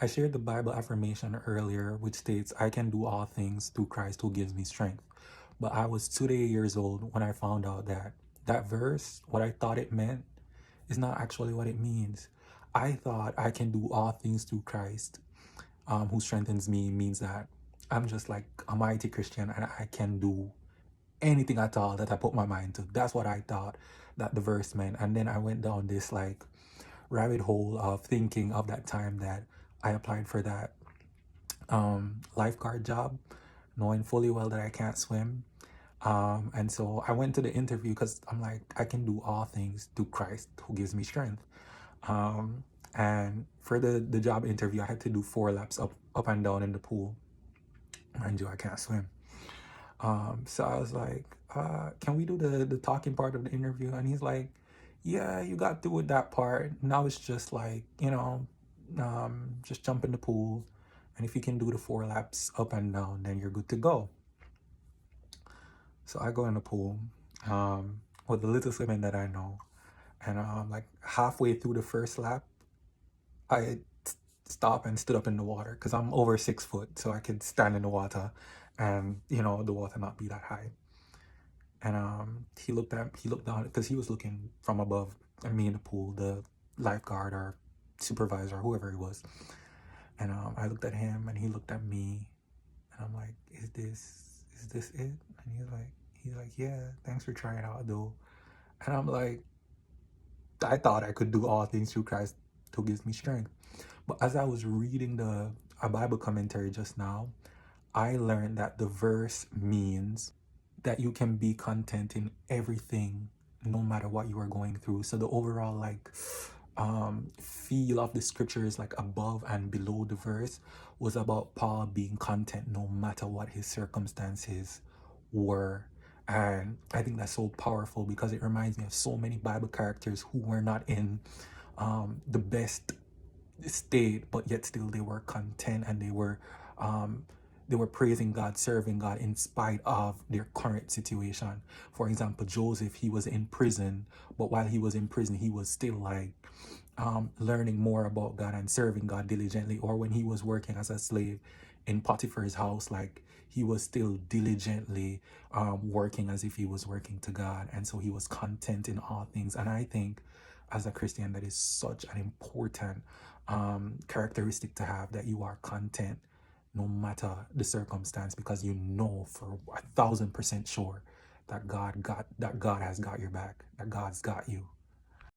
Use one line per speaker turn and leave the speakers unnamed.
I shared the Bible affirmation earlier, which states, I can do all things through Christ who gives me strength. But I was 2 years old when I found out that that verse, what I thought it meant, is not actually what it means. I thought I can do all things through Christ, who strengthens me, means that I'm just like a mighty Christian and I can do anything at all that I put my mind to. That's what I thought that the verse meant. And then I went down this like rabbit hole of thinking of that time that I applied for that lifeguard job, knowing fully well that I can't swim. And so I went to the interview because I'm like, I can do all things through Christ who gives me strength. And for the job interview, I had to do 4 laps up and down in the pool. Mind you, I can't swim. So I was like, can we do the talking part of the interview? And he's like, yeah, you got through with that part. Now it's just like, just jump in the pool. And if you can do the 4 laps up and down, then you're good to go. So I go in the pool with the little swimming that I know. And like halfway through the first lap, I stopped and stood up in the water because I'm over 6 foot. So I could stand in the water and, the water not be that high. And he looked down because he was looking from above at me in the pool, the lifeguard or supervisor, whoever he was. And I looked at him and he looked at me, and I'm like, is this it? And he's like, yeah, thanks for trying out though. And I'm like, I thought I could do all things through Christ who gives me strength. But as I was reading a Bible commentary just now, I learned that the verse means that you can be content in everything, no matter what you are going through. So the overall feel of the scriptures, like above and below the verse, was about Paul being content no matter what his circumstances were. And I think that's so powerful because it reminds me of so many Bible characters who were not in the best state, but yet still they were content, and they were praising God, serving God in spite of their current situation. For example, Joseph, he was in prison, but while he was in prison, he was still like learning more about God and serving God diligently. Or when he was working as a slave in Potiphar's house, like he was still diligently working as if he was working to God. And so he was content in all things. And I think as a Christian, that is such an important characteristic to have, that you are content no matter the circumstance, because you know for 1,000% sure that God has got your back, that God's got you.